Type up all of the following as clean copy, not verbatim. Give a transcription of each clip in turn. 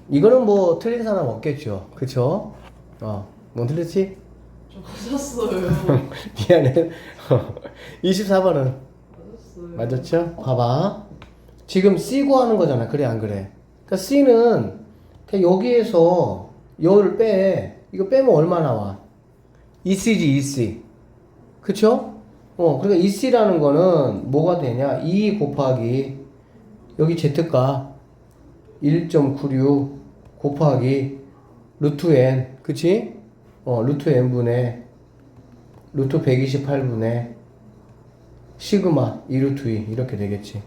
이거는 뭐 틀린 사람 없겠죠. 그쵸? 뭐 틀렸지? 저 맞았어요. 미안해. 24번은 맞았어요. 맞았죠? 봐봐. 지금 C 구하는 거잖아. 그래, 안 그래? 그러니까 C는 그냥 여기에서 여를 빼. 이거 빼면 얼마 나와? EC지, EC. 그쵸? 그러니까 EC라는 거는 뭐가 되냐? 2 곱하기 여기 Z가 1.96 곱하기 루트 N. 그치? 루트 N분의 루트 128분의 시그마 2루트 2 이렇게 되겠지.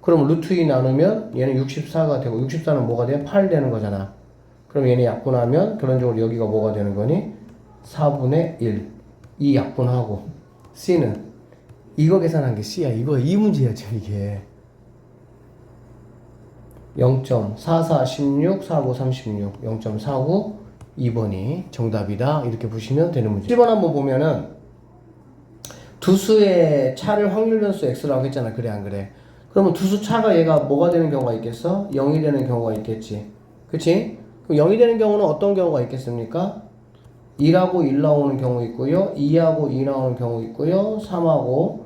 그럼 루트 2 나누면 얘는 64가 되고 64는 뭐가 돼? 8 되는 거잖아. 그럼 얘네 약분하면 결론적으로 여기가 뭐가 되는 거니? 4분의 1. 이 약분하고 C는 이거 계산한 게 C야. 이거 이 문제야 지금 이게. 0.4416 49 36 0.49 2번이 정답이다. 이렇게 보시면 되는 문제. 1번 한번 보면은 두 수의 차를 확률 변수 x라고 했잖아. 그래 안 그래? 그러면 두 수 차가 얘가 뭐가 되는 경우가 있겠어? 0이 되는 경우가 있겠지. 그치? 그럼 0이 되는 경우는 어떤 경우가 있겠습니까? 1하고 1 나오는 경우 있고요. 2하고 2 나오는 경우 있고요. 3하고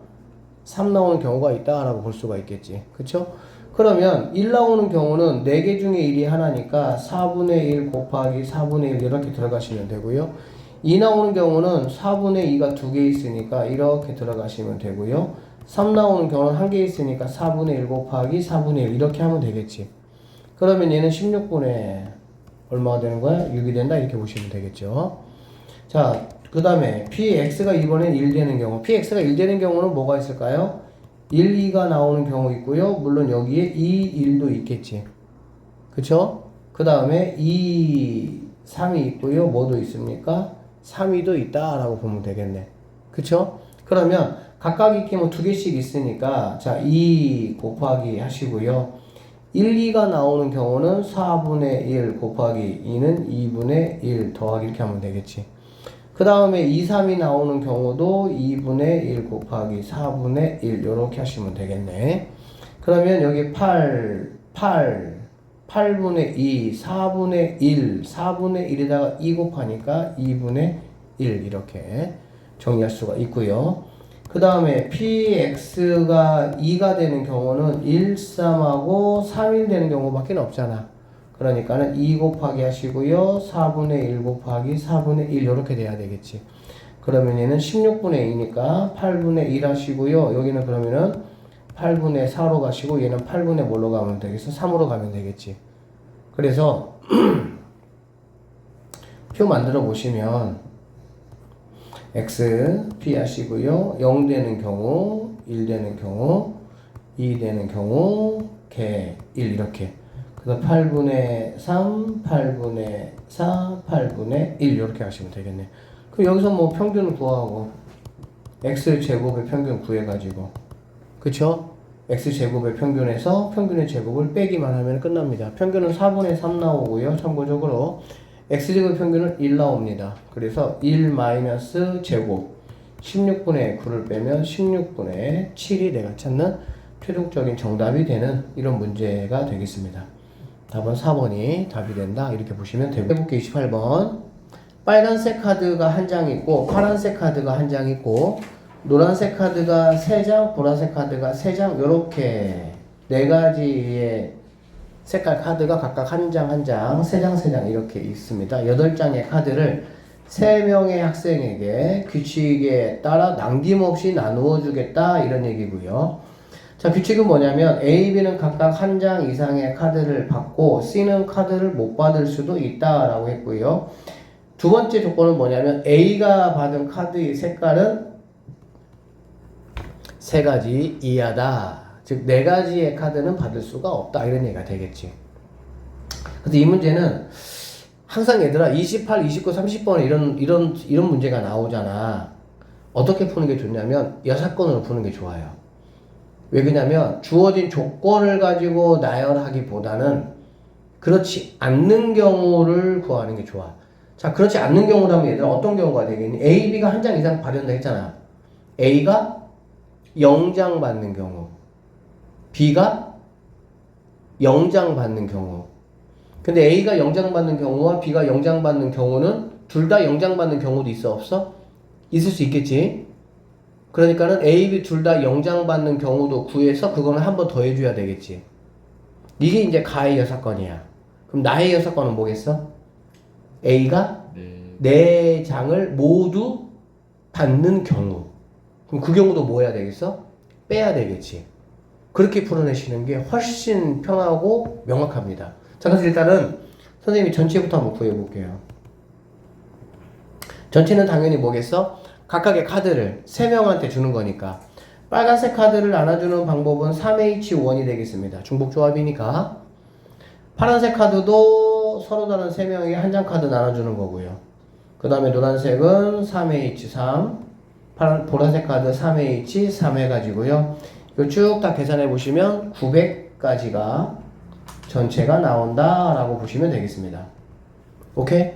3 나오는 경우가 있다라고 볼 수가 있겠지. 그쵸? 그러면 1 나오는 경우는 4개 중에 1이 하나니까 4분의 1 곱하기 4분의 1 이렇게 들어가시면 되고요. 2 나오는 경우는 4분의 2가 2개 있으니까 이렇게 들어가시면 되고요. 3 나오는 경우는 1개 있으니까 4분의 1 곱하기 4분의 1 이렇게 하면 되겠지. 그러면 얘는 16분의 얼마가 되는 거야? 6이 된다 이렇게 보시면 되겠죠. 자, 그 다음에 px가 이번엔 1 되는 경우, px가 1 되는 경우는 뭐가 있을까요? 1, 2가 나오는 경우 있고요. 물론 여기에 2, 1도 있겠지. 그쵸? 그 다음에 2, 3이 있고요. 뭐도 있습니까? 3위도 있다라고 보면 되겠네. 그쵸? 그러면 각각 익히면 2개씩 있으니까 자, 2 곱하기 하시고요. 1, 2가 나오는 경우는 4분의 1 곱하기 2는 2분의 1 더하기 이렇게 하면 되겠지. 그 다음에 2, 3이 나오는 경우도 2분의 1 곱하기 4분의 1 이렇게 하시면 되겠네. 그러면 여기 8분의 2, 4분의 1, 4분의 1에다가 2 곱하니까 2분의 1 이렇게 정리할 수가 있고요. 그 다음에 px가 2가 되는 경우는 1, 3하고 3, 1 되는 경우밖에 없잖아. 그러니까는 2 곱하기 하시고요. 4분의 1 곱하기 4분의 1 이렇게 돼야 되겠지. 그러면 얘는 16분의 2니까 8분의 1 하시고요. 여기는 그러면은 8분의 4로 가시고 얘는 8분의 뭘로 가면 되겠어? 3으로 가면 되겠지. 그래서 표 만들어 보시면 x p 하시고요. 0 되는 경우, 1 되는 경우, 2 되는 경우, 개 1 이렇게. 그래서 8분의 3, 8분의 4, 8분의 1 이렇게 하시면 되겠네. 그럼 여기서 뭐 평균 구하고 x제곱의 평균 구해가지고 그쵸? x제곱의 평균에서 평균의 제곱을 빼기만 하면 끝납니다. 평균은 4분의 3 나오고요. 참고적으로 x제곱 평균은 1 나옵니다. 그래서 1 마이너스 제곱 16분의 9를 빼면 16분의 7이 내가 찾는 최종적인 정답이 되는 이런 문제가 되겠습니다. 답은 4번이 답이 된다 이렇게 보시면 되고, 해볼게. 28번 빨간색 카드가 한 장 있고 파란색 카드가 한 장 있고 노란색 카드가 3장 보라색 카드가 3장 이렇게 4가지의 색깔 카드가 각각 한 장 한 장 3장 3장 이렇게 있습니다. 8장의 카드를 3명의 학생에게 규칙에 따라 남김없이 나누어 주겠다 이런 얘기고요. 자, 규칙은 뭐냐면 A, B는 각각 한 장 이상의 카드를 받고 C는 카드를 못 받을 수도 있다라고 했고요. 두 번째 조건은 뭐냐면 A가 받은 카드의 색깔은 3가지 이하다. 즉 4가지의 카드는 받을 수가 없다 이런 얘기가 되겠지. 근데 이 문제는 항상 얘들아 28, 29, 30번에 이런 문제가 나오잖아. 어떻게 푸는 게 좋냐면 여사건으로 푸는 게 좋아요. 왜 그러냐면 주어진 조건을 가지고 나열하기보다는 그렇지 않는 경우를 구하는 게 좋아. 자, 그렇지 않는 경우라면 얘들아 어떤 경우가 되겠니? A, B가 한 장 이상 받는다 했잖아. A가 0장 받는 경우, B가 0장 받는 경우. 근데 A가 영장받는 경우와 B가 영장받는 경우는 둘 다 영장받는 경우도 있어 없어? 있을 수 있겠지. 그러니까는 A, B 둘 다 영장받는 경우도 구해서 그거는 한 번 더 해줘야 되겠지. 이게 이제 가의 여사건이야. 그럼 나의 여사건은 뭐겠어? A가 네 장을 모두 받는 경우. 그럼 그 경우도 뭐 해야 되겠어? 빼야 되겠지. 그렇게 풀어내시는 게 훨씬 편하고 명확합니다. 자, 그래서 일단은 선생님이 전체부터 한번 구해볼게요. 전체는 당연히 뭐겠어? 각각의 카드를 3명한테 주는 거니까 빨간색 카드를 나눠주는 방법은 3H1이 되겠습니다. 중복조합이니까. 파란색 카드도 서로 다른 3명이 한 장 카드 나눠주는 거고요. 그 다음에 노란색은 3H3, 보라색 카드 3H3 해가지고요. 이거 쭉 다 계산해 보시면 900까지가 전체가 나온다 라고 보시면 되겠습니다. 오케이?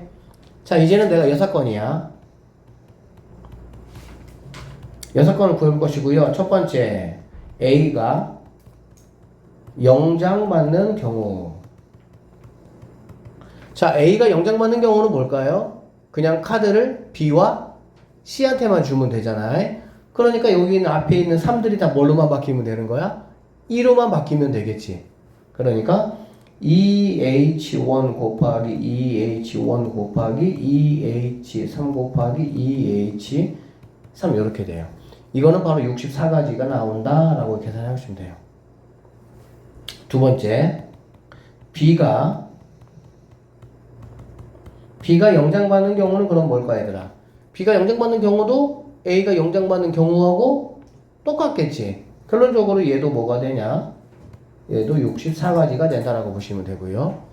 자, 이제는 내가 여사건이야. 여사건을 구해볼 것이고요. 첫 번째, A가 영장받는 경우. 자, A가 영장받는 경우는 뭘까요? 그냥 카드를 B와 C한테만 주면 되잖아요. 그러니까 여기 있는 앞에 있는 3들이 다 뭘로만 바뀌면 되는 거야? 2로만 바뀌면 되겠지. 그러니까 2H1 곱하기 2H1 곱하기 2H3 곱하기 2H3 이렇게 돼요. 이거는 바로 64가지가 나온다 라고 계산해 주시면 돼요. 두 번째, B가 영장받는 경우는 그럼 뭘까 얘들아? B가 영장받는 경우도 A가 영장받는 경우하고 똑같겠지. 결론적으로 얘도 뭐가 되냐? 얘도 64가지가 된다라고 보시면 되고요.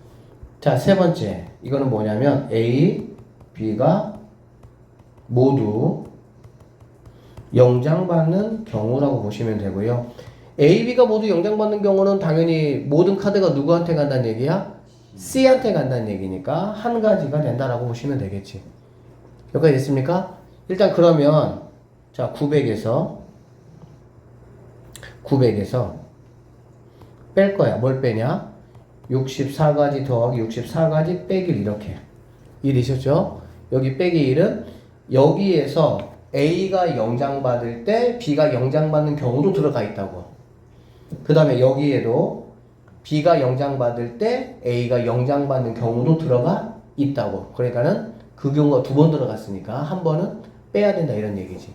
자, 세 번째. 이거는 뭐냐면 A, B가 모두 영장받는 경우라고 보시면 되고요. A, B가 모두 영장받는 경우는 당연히 모든 카드가 누구한테 간다는 얘기야? C한테 간다는 얘기니까 한 가지가 된다라고 보시면 되겠지. 여기까지 됐습니까? 일단 그러면 자 900에서 뺄 거야. 뭘 빼냐? 64가지 더하기 64가지 빼기 1 이렇게. 1 이셨죠? 여기 빼기 1은 여기에서 A가 영장받을 때 B가 영장받는 경우도 들어가 있다고. 그 다음에 여기에도 B가 영장받을 때 A가 영장받는 경우도 들어가 있다고. 그러니까는 그 경우가 2번 들어갔으니까 한 번은 빼야 된다 이런 얘기지.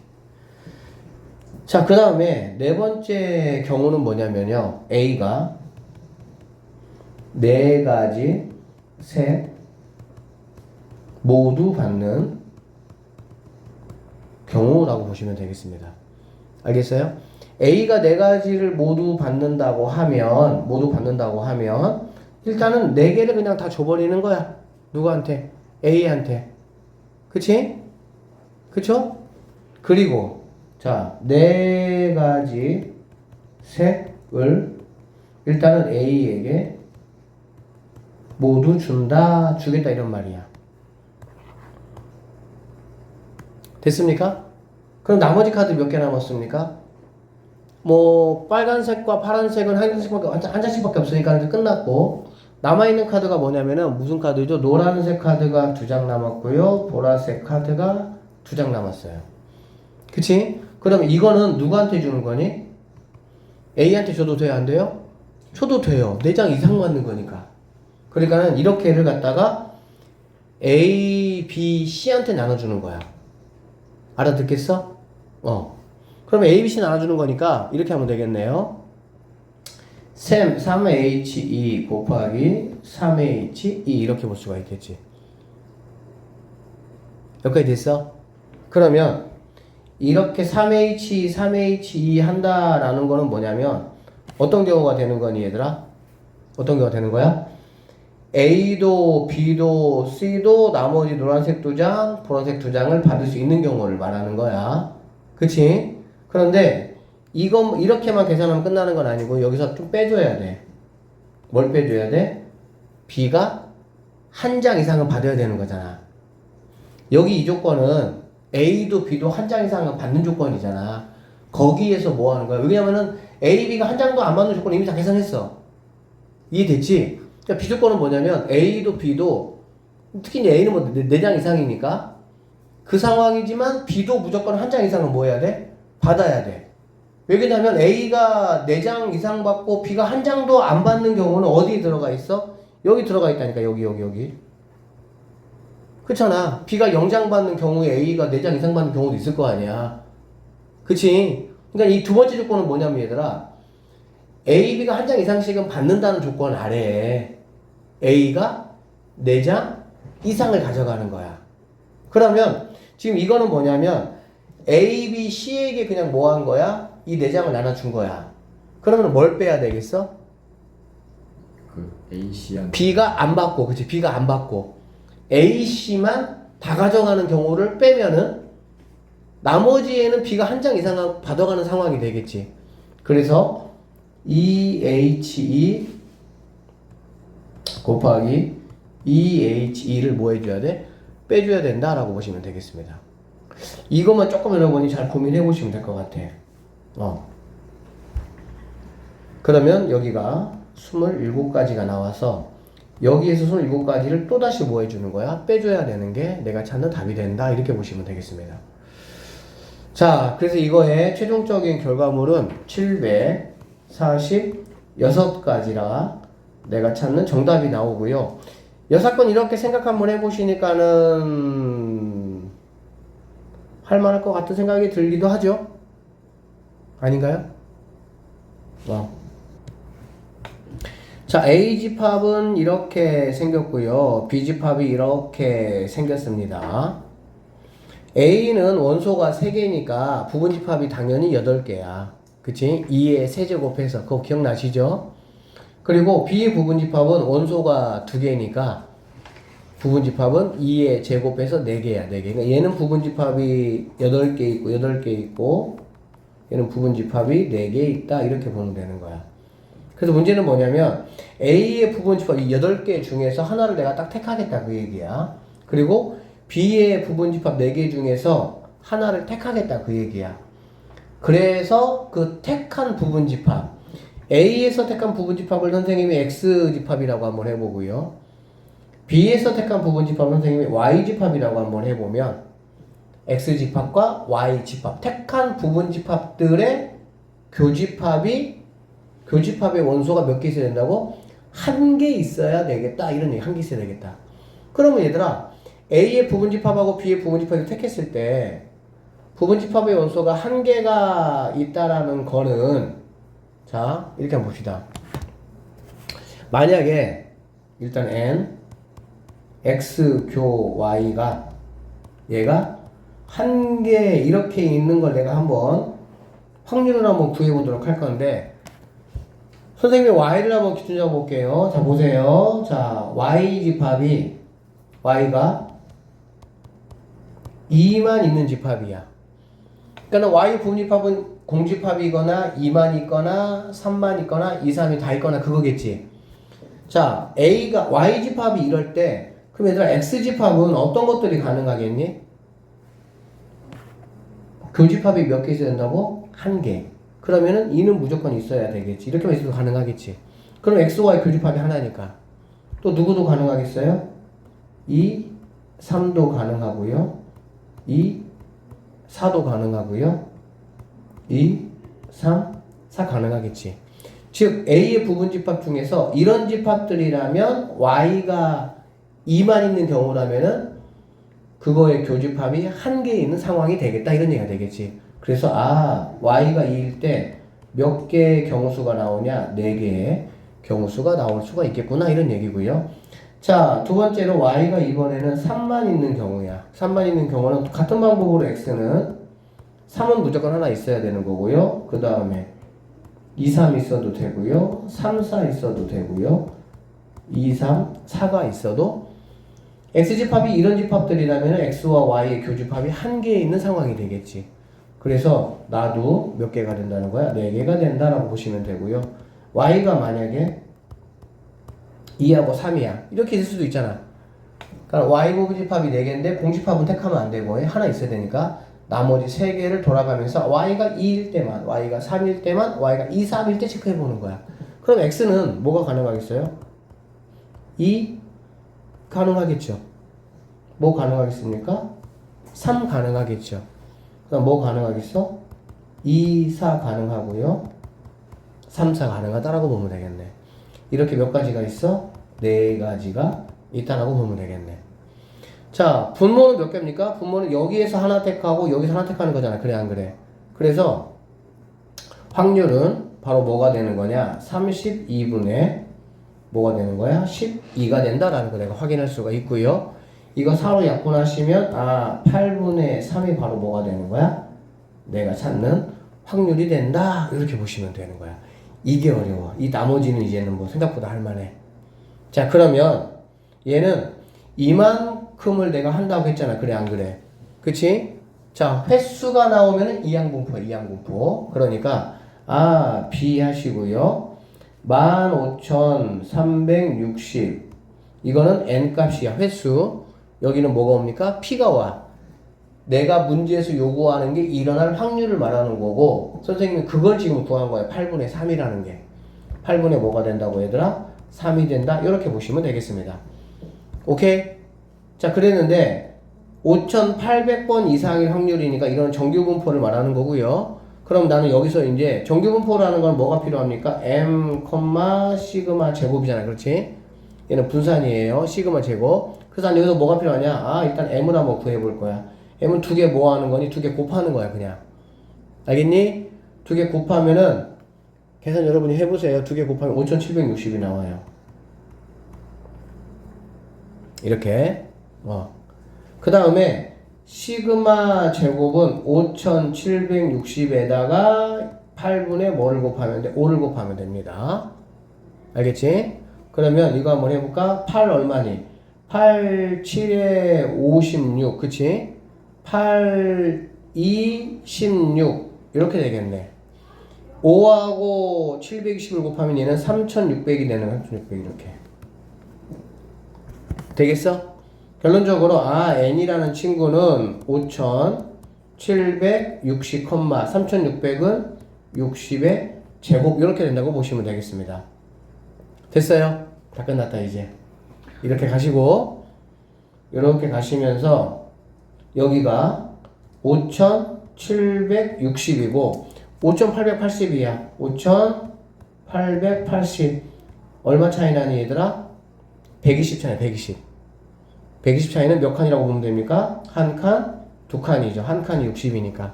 자, 그 다음에 네 번째 경우는 뭐냐면요. A가 4가지 셋 모두 받는 경우라고 보시면 되겠습니다. 알겠어요? A가 4가지를 모두 받는다고 하면 일단은 4개를 그냥 다 줘버리는 거야. 누구한테? A한테. 그치? 그쵸? 그리고 자 4가지 색을 일단은 A에게 모두 주겠다 이런 말이야. 됐습니까? 그럼 나머지 카드 몇 개 남았습니까? 뭐 빨간색과 파란색은 한 장씩밖에 없으니까 이제 끝났고 남아있는 카드가 뭐냐면은 무슨 카드죠? 노란색 카드가 2장 남았고요. 보라색 카드가 2장 남았어요. 그치? 그러면 이거는 누구한테 주는 거니? A한테 줘도 돼요? 안 돼요? 줘도 돼요. 4장 이상 맞는 거니까. 그러니까는 이렇게를 갖다가 A, B, C한테 나눠주는 거야. 알아듣겠어? 그러면 A, B, C 나눠주는 거니까 이렇게 하면 되겠네요. 3H2 곱하기 3H2 이렇게 볼 수가 있겠지. 여기까지 됐어? 그러면 이렇게 3H2 한다라는 거는 뭐냐면 어떤 경우가 되는 거니 얘들아? 어떤 경우가 되는 거야? A도 B도 C도 나머지 노란색 2장, 보라색 2장을 받을 수 있는 경우를 말하는 거야. 그치? 그런데 이거 이렇게만 계산하면 끝나는 건 아니고 여기서 좀 빼줘야 돼. 뭘 빼줘야 돼? B가 한 장 이상은 받아야 되는 거잖아. 여기 이 조건은 A도 B도 한 장 이상은 받는 조건이잖아. 거기에서 뭐 하는 거야? 왜냐면은 A, B가 한 장도 안 받는 조건 이미 다 계산했어. 이해됐지? 그러니까 비조건은 뭐냐면 A도 B도 특히 이제 A는 뭐 4장 이상이니까 그 상황이지만 B도 무조건 한 장 이상은 뭐 해야 돼? 받아야 돼. 왜 그러냐면 A가 4장 이상 받고 B가 한 장도 안 받는 경우는 어디에 들어가 있어? 여기 들어가 있다니까. 여기. 그렇잖아. B가 0장 받는 경우에 A가 4장 이상 받는 경우도 있을 거 아니야. 그치? 그러니까 이 두 번째 조건은 뭐냐면 얘들아, A, B가 한 장 이상씩은 받는다는 조건 아래에 A가 4장 이상을 가져가는 거야. 그러면 지금 이거는 뭐냐면 A, B, C에게 그냥 뭐 한 거야? 이 4장을 나눠준 거야. 그러면 뭘 빼야 되겠어? 그 A, C한 B가 안 받고, 그치? B가 안 받고 A, C만 다 가져가는 경우를 빼면은 나머지에는 B가 한 장 이상 받아가는 상황이 되겠지. 그래서 EHE 곱하기 EHE를 뭐 해줘야 돼? 빼줘야 된다라고 보시면 되겠습니다. 이것만 조금 여러분이 잘 고민해 보시면 될 것 같아. 그러면 여기가 27가지가 나와서 여기에서 27가지를 또다시 뭐 해주는 거야? 빼줘야 되는 게 내가 찾는 답이 된다. 이렇게 보시면 되겠습니다. 자, 그래서 이거의 최종적인 결과물은 746가지라 내가 찾는 정답이 나오고요. 여사건 이렇게 생각 한번 해보시니까는 할만할 것 같은 생각이 들기도 하죠? 아닌가요? 자, A집합은 이렇게 생겼고요. B집합이 이렇게 생겼습니다. A는 원소가 3개니까 부분집합이 당연히 8개야. 그치? 2의 세제곱해서 그거 기억나시죠? 그리고 B의 부분집합은 원소가 2개니까 부분집합은 2의 제곱해서 4개야. 4개. 그러니까 얘는 부분집합이 8개 있고 8개 있고 얘는 부분집합이 4개 있다. 이렇게 보면 되는 거야. 그래서 문제는 뭐냐면 A의 부분집합 이 8개 중에서 하나를 내가 딱 택하겠다 그 얘기야. 그리고 B의 부분집합 4개 중에서 하나를 택하겠다 그 얘기야. 그래서 그 택한 부분집합 A에서 택한 부분집합을 선생님이 X집합이라고 한번 해보고요. B에서 택한 부분집합을 선생님이 Y집합이라고 한번 해보면 X집합과 Y집합 택한 부분집합들의 교집합의 원소가 몇 개 있어야 된다고? 1개 있어야 되겠다. 이런 얘기. 1개 있어야 되겠다. 그러면 얘들아 A의 부분집합하고 B의 부분집합을 택했을 때 부분집합의 원소가 1개가 있다라는 거는 자 이렇게 한번 봅시다. 만약에 일단 N X 교 Y가 얘가 1개 이렇게 있는 걸 내가 한번 확률을 한번 구해보도록 할 건데 선생님이 Y를 한번 기준 잡아볼게요. 자 보세요. 자 Y집합이 Y가 2만 있는 집합이야. 그러니까 Y 부분집합은 공집합이거나 2만 있거나 3만 있거나 2, 3이 다 있거나 그거겠지. 자 A가 Y집합이 이럴 때 그럼 얘들아 X집합은 어떤 것들이 가능하겠니? 교집합이 몇 개 있어야 된다고? 1개. 그러면은 2는 무조건 있어야 되겠지. 이렇게만 있어도 가능하겠지. 그럼 XY 교집합이 하나니까 또 누구도 가능하겠어요? 2, 3도 가능하고요. 2, 4도 가능하고요. 2, 3, 4 가능하겠지. 즉 A의 부분집합 중에서 이런 집합들이라면 Y가 2만 있는 경우라면은 그거의 교집합이 1개 있는 상황이 되겠다 이런 얘기가 되겠지. 그래서 Y가 2일 때 몇 개의 경우수가 나오냐? 4개의 경우수가 나올 수가 있겠구나 이런 얘기고요. 자, 두 번째로 Y가 이번에는 3만 있는 경우야. 3만 있는 경우는 같은 방법으로 X는 3은 무조건 하나 있어야 되는 거고요. 그 다음에 2, 3 있어도 되고요. 3, 4 있어도 되고요. 2, 3, 4가 있어도 X집합이 이런 집합들이라면 X와 Y의 교집합이 1개 있는 상황이 되겠지. 그래서 나도 몇 개가 된다는 거야? 4개가 된다라고 보시면 되고요. Y가 만약에 2하고 3이야. 이렇게 있을 수도 있잖아. 그러니까 Y 부분집합이 4개인데 공집합은 택하면 안 되고 하나 있어야 되니까 나머지 3개를 돌아가면서 Y가 2일 때만, Y가 3일 때만, Y가 2, 3일 때 체크해 보는 거야. 그럼 X는 뭐가 가능하겠어요? 2 가능하겠죠. 뭐 가능하겠습니까? 3 가능하겠죠. 그럼 뭐 가능하겠어? 2, 4 가능하고요. 3, 4 가능하다라고 보면 되겠네. 이렇게 몇 가지가 있어? 4가지가 있다라고 보면 되겠네. 자, 분모는 몇 개입니까? 분모는 여기에서 하나 택하고 여기서 하나 택하는 거잖아. 그래, 안 그래? 그래서 확률은 바로 뭐가 되는 거냐? 32분의 뭐가 되는 거야? 12가 된다라는 거 내가 확인할 수가 있고요. 이거 4로 약분하시면 8분의 3이 바로 뭐가 되는 거야? 내가 찾는 확률이 된다. 이렇게 보시면 되는 거야. 이게 어려워. 이 나머지는 이제는 뭐 생각보다 할만해. 자, 그러면 얘는 이만큼을 내가 한다고 했잖아. 그래, 안 그래? 그치? 자, 횟수가 나오면은 이항분포야, 이항분포. 그러니까 B 하시고요. 15,360. 이거는 n 값이야, 횟수. 여기는 뭐가 옵니까? P가 와. 내가 문제에서 요구하는 게 일어날 확률을 말하는 거고, 선생님이 그걸 지금 구한 거야. 8분의 3이라는 게. 8분의 뭐가 된다고 얘들아? 3이 된다. 이렇게 보시면 되겠습니다. 오케이? 자, 그랬는데 5,800번 이상일 확률이니까 이런 정규분포를 말하는 거고요. 그럼 나는 여기서 이제 정규분포라는 건 뭐가 필요합니까? m, 시그마 제곱이잖아. 그렇지? 얘는 분산이에요. 시그마 제곱. 그래서 난 여기서 뭐가 필요하냐? 일단 m을 한번 구해볼 거야. m은 두 개 뭐 하는 거니? 두 개 곱하는 거야, 그냥. 알겠니? 두 개 곱하면은, 계산 여러분이 해보세요. 두 개 곱하면 5,760이 나와요. 이렇게. 그 다음에, 시그마 제곱은 5,760에다가 8분의 뭐를 곱하면 돼? 5를 곱하면 됩니다. 알겠지? 그러면 이거 한번 해볼까? 8 얼마니? 8, 7에 56, 그치? 8, 2, 16 이렇게 되겠네. 5하고 720을 곱하면 얘는 3600이 되는 거야. 3600 이렇게 되겠어? 결론적으로 n이라는 친구는 5760, 3600은 60의 제곱 이렇게 된다고 보시면 되겠습니다. 됐어요? 다 끝났다 이제. 이렇게 가시고 이렇게 가시면서 여기가 5760이고 5880이야. 5880 얼마 차이 나니 얘들아? 120 차이. 120 차이는 몇 칸이라고 보면 됩니까? 한 칸, 두 칸이죠. 한 칸이 60이니까.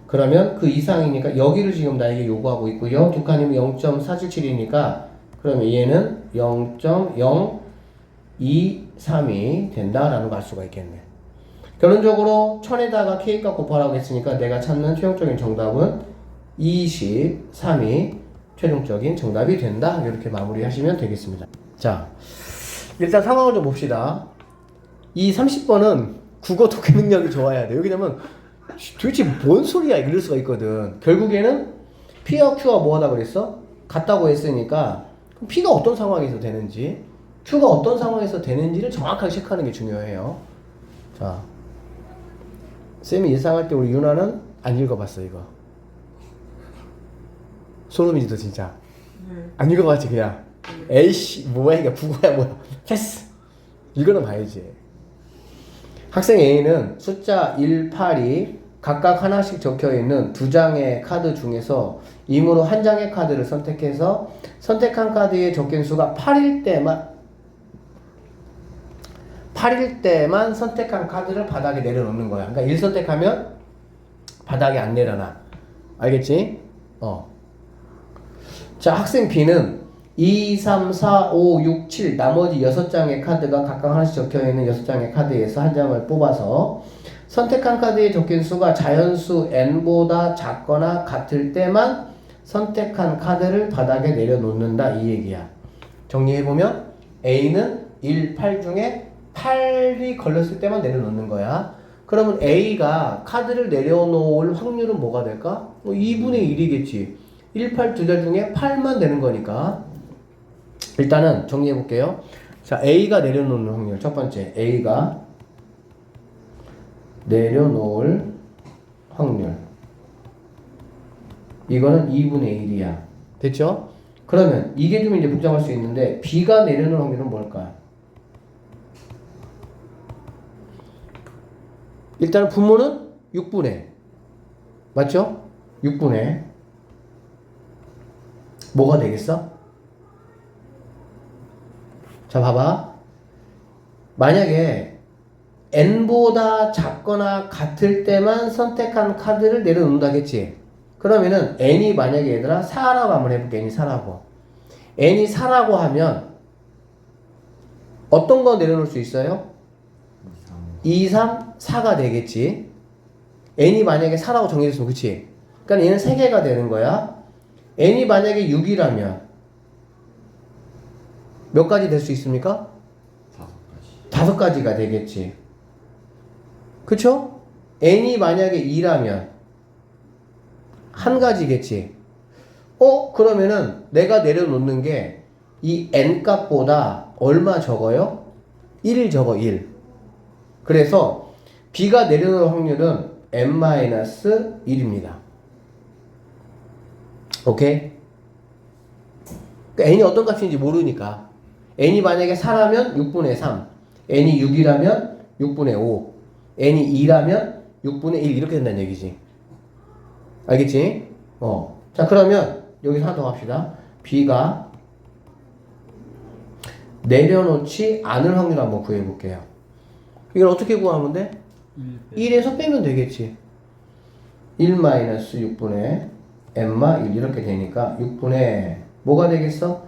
그러면 그 이상이니까 여기를 지금 나에게 요구하고 있고요. 두 칸이면 0.477이니까 그러면 얘는 0.023이 된다라는 걸 알 수가 있겠네. 결론적으로 1000에다가 K값 곱하라고 했으니까 내가 찾는 최종적인 정답은 23이 최종적인 정답이 된다. 이렇게 마무리하시면 되겠습니다. 자, 일단 상황을 좀 봅시다. 이 30번은 국어 독해 능력이 좋아야 돼. 왜냐면 도대체 뭔 소리야 이럴 수가 있거든. 결국에는 P와 Q가 뭐하다 그랬어? 같다고 했으니까 그럼 P가 어떤 상황에서 되는지 Q가 어떤 상황에서 되는지를 정확하게 체크하는 게 중요해요. 자, 쌤이 예상할 때 우리 유나는 안 읽어봤어 이거. 소름이지 너 진짜. 안 읽어봤지 그냥. 에이씨 뭐야 이게 국어야 뭐야. 패스. 이거는 봐야지. 학생 A는 숫자 1, 8이 각각 하나씩 적혀있는 두 장의 카드 중에서 임으로 한 장의 카드를 선택해서 선택한 카드의 적힌 수가 8일 때만 선택한 카드를 바닥에 내려놓는 거야. 그러니까 1 선택하면 바닥에 안 내려놔. 알겠지? 자, 학생 B는 2, 3, 4, 5, 6, 7 나머지 6장의 카드가 각각 하나씩 적혀있는 6장의 카드에서 한 장을 뽑아서 선택한 카드에 적힌 수가 자연수 n보다 작거나 같을 때만 선택한 카드를 바닥에 내려놓는다 이 얘기야. 정리해보면 A는 1, 8 중에 8이 걸렸을 때만 내려놓는 거야. 그러면 A가 카드를 내려놓을 확률은 뭐가 될까? 2분의 1이겠지. 1, 8 두 자 중에 8만 되는 거니까 일단은 정리해 볼게요. 자, A가 내려놓는 확률 첫 번째 A가 내려놓을 확률 이거는 2분의 1이야. 됐죠? 그러면 이게 좀 이제 복잡할 수 있는데 B가 내려놓을 확률은 뭘까요? 일단 분모는 6분의 맞죠? 6분의 뭐가 되겠어? 자 봐봐. 만약에 n보다 작거나 같을 때만 선택한 카드를 내려놓는다겠지. 그러면은 n이 만약에 얘들아 4라고 한번 해볼게. n이 4라고. n이 4라고 하면 어떤 거 내려놓을 수 있어요? 2, 3, 4가 되겠지. n이 만약에 4라고 정해졌으면 그치? 그러니까 얘는 3개가 되는 거야. n이 만약에 6이라면 몇 가지 될 수 있습니까? 5가지가 되겠지. 그쵸? n이 만약에 2라면 한 가지겠지. 그러면은 내가 내려놓는 게 이 n 값보다 얼마 적어요? 1 적어 1. 그래서 B가 내려놓을 확률은 n-1입니다. 오케이? 그러니까 n이 어떤 값인지 모르니까 n이 만약에 4라면 6분의 3, n이 6이라면 6분의 5, n이 2라면 6분의 1 이렇게 된다는 얘기지. 알겠지? 자 그러면 여기서 하나 더 합시다. B가 내려놓지 않을 확률 한번 구해볼게요. 이걸 어떻게 구하면 돼? 1에서 빼면 되겠지. 1-6분의 n-1 이렇게 되니까 6분의 뭐가 되겠어?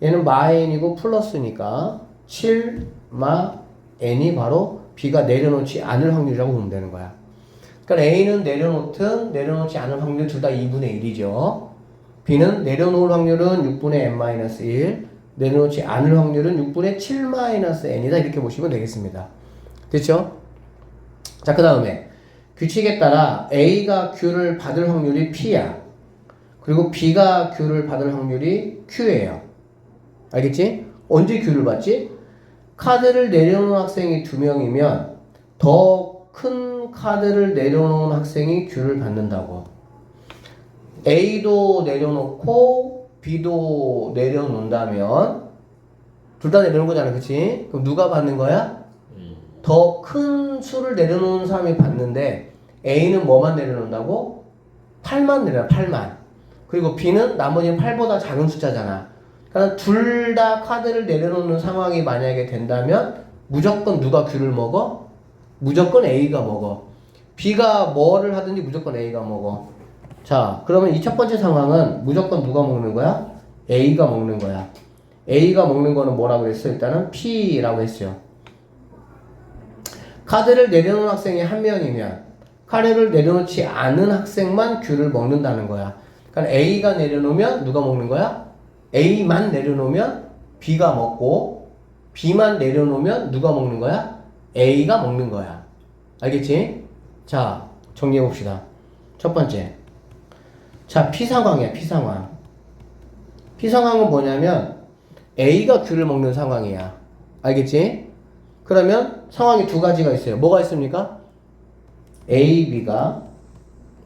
얘는 마n이고 플러스니까 7-n이 바로 B가 내려놓지 않을 확률이라고 보면 되는 거야. 그러니까 A는 내려놓든 내려놓지 않을 확률 둘 다 2분의 1이죠. B는 내려놓을 확률은 6분의 n-1, 내려놓지 않을 확률은 6분의 7-n이다. 이렇게 보시면 되겠습니다. 됐죠? 자, 그 다음에 규칙에 따라 A가 Q를 받을 확률이 P야. 그리고 B가 Q를 받을 확률이 Q예요. 알겠지? 언제 Q를 받지? 카드를 내려놓은 학생이 2명이면 더 큰 카드를 내려놓은 학생이 Q를 받는다고. A도 내려놓고 B도 내려놓는다면 둘 다 내려놓은 거잖아. 그치? 그럼 누가 받는 거야? 더 큰 수를 내려놓는 사람이 받는데 A는 뭐만 내려놓는다고? 8만 내려놔. 8만. 그리고 B는 나머지는 8보다 작은 숫자잖아. 그러니까 둘 다 카드를 내려놓는 상황이 만약에 된다면 무조건 누가 Q를 먹어? 무조건 A가 먹어. B가 뭐를 하든지 무조건 A가 먹어. 자, 그러면 이 첫 번째 상황은 무조건 누가 먹는 거야? A가 먹는 거야. A가 먹는 거는 뭐라고 했어? 일단은 P라고 했어요. 카드를 내려놓은 학생이 한 명이면 카드를 내려놓지 않은 학생만 Q를 먹는다는 거야. 그러니까 A가 내려놓으면 누가 먹는 거야? A만 내려놓으면 B가 먹고 B만 내려놓으면 누가 먹는 거야? A가 먹는 거야. 알겠지? 자, 정리해 봅시다. 첫 번째. 자, P 상황이야. P 상황. P 상황은 뭐냐면 A가 Q를 먹는 상황이야. 알겠지? 그러면 상황이 두 가지가 있어요. 뭐가 있습니까? A, B가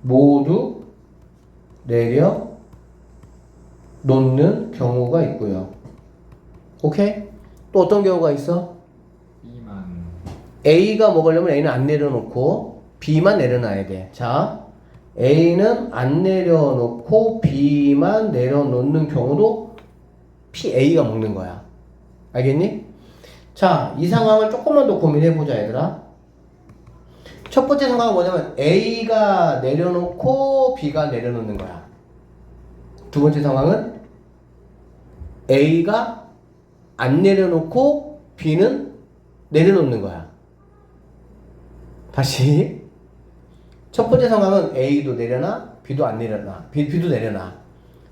모두 내려놓는 경우가 있고요. 오케이? 또 어떤 경우가 있어? A가 먹으려면 A는 안 내려놓고 B만 내려놔야 돼. 자, A는 안 내려놓고 B만 내려놓는 경우도 A가 먹는 거야. 알겠니? 자, 이 상황을 조금만 더 고민해보자, 얘들아. 첫 번째 상황은 뭐냐면 A가 내려놓고 B가 내려놓는 거야. 두 번째 상황은 A가 안 내려놓고 B는 내려놓는 거야. 다시. 첫 번째 상황은 A도 내려놔, B도 안 내려놔. B도 내려놔.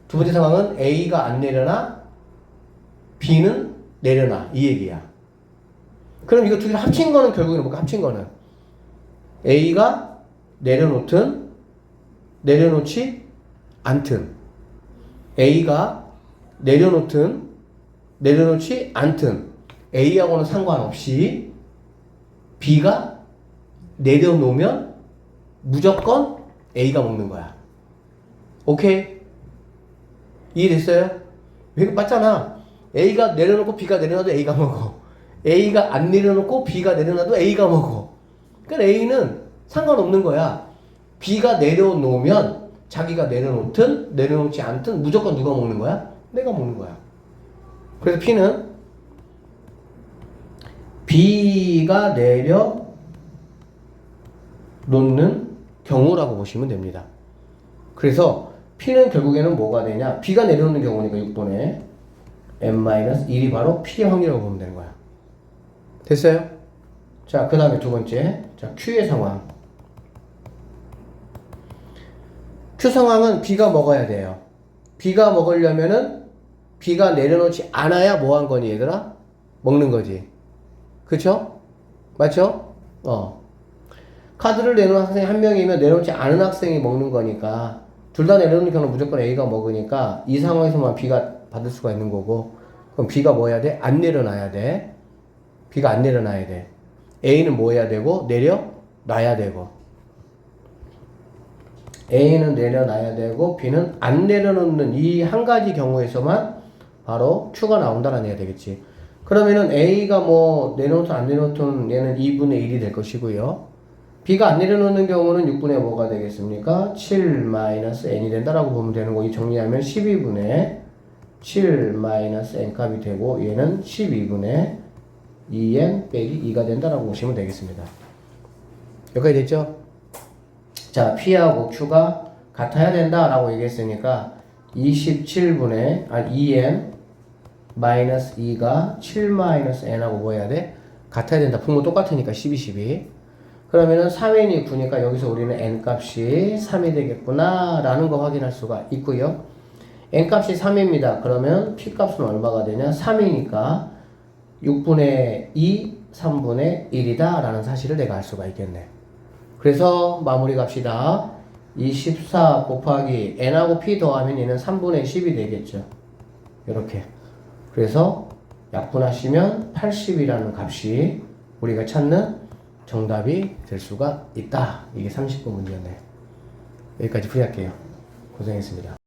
두 번째 상황은 A가 안 내려놔, B는 내려놔. 이 얘기야. 그럼 이거 두 개를 합친 거는 결국에는 뭘까? 합친 거는 A가 내려놓든 내려놓지 않든, A가 내려놓든 내려놓지 않든 A하고는 상관없이 B가 내려놓으면 무조건 A가 먹는 거야. 오케이? 이해됐어요? 왜 맞잖아. A가 내려놓고 B가 내려놔도 A가 먹어. A가 안 내려놓고 B가 내려놔도 A가 먹어. 그러니까 A는 상관없는 거야. B가 내려놓으면 자기가 내려놓든 내려놓지 않든 무조건 누가 먹는 거야? 내가 먹는 거야. 그래서 P는 B가 내려놓는 경우라고 보시면 됩니다. 그래서 P는 결국에는 뭐가 되냐? B가 내려오는 경우니까 6분의 n-1이 바로 P의 확률이라고 보면 되는 거야. 됐어요? 자, 그 다음에 두 번째. 자, Q의 상황. Q 상황은 B가 먹어야 돼요. B가 먹으려면은 B가 내려놓지 않아야 뭐 한 거니, 얘들아? 먹는 거지. 그쵸? 맞죠? 카드를 내놓은 학생이 한 명이면 내놓지 않은 학생이 먹는 거니까 둘 다 내려놓는 경우는 무조건 A가 먹으니까 이 상황에서만 B가 받을 수가 있는 거고 그럼 B가 뭐 해야 돼? 안 내려놔야 돼. B가 안 내려놔야 돼. A는 뭐 해야 되고 내려놔야 되고 A는 내려놔야 되고 B는 안 내려놓는 이 한 가지 경우에서만 바로 Q가 나온다는 얘기가 되겠지. 그러면은 A가 뭐 내려놓든 안 내려놓든 얘는 2분의 1이 될 것이고요. B가 안 내려놓는 경우는 6분의 뭐가 되겠습니까? 7-n이 된다라고 보면 되는 거. 이 정리하면 12분의 7-n 값이 되고 얘는 12분의 2n 빼기 2가 된다라고 보시면 되겠습니다. 여기까지 됐죠? 자, P하고 Q가 같아야 된다라고 얘기했으니까 27분의 2n 마이너스 2가 7-n하고 뭐 해야 돼? 같아야 된다. 분모 똑같으니까 12. 그러면은 3n이 9니까 여기서 우리는 n값이 3이 되겠구나 라는 거 확인할 수가 있고요. n값이 3입니다. 그러면 p값은 얼마가 되냐? 3이니까 6분의 2, 3분의 1이다 라는 사실을 내가 알 수가 있겠네. 그래서 마무리 갑시다. 24 곱하기 n하고 p 더하면 얘는 3분의 10이 되겠죠. 이렇게. 그래서 약분하시면 80이라는 값이 우리가 찾는 정답이 될 수가 있다. 이게 30번 문제였네요. 여기까지 풀이할게요. 고생했습니다.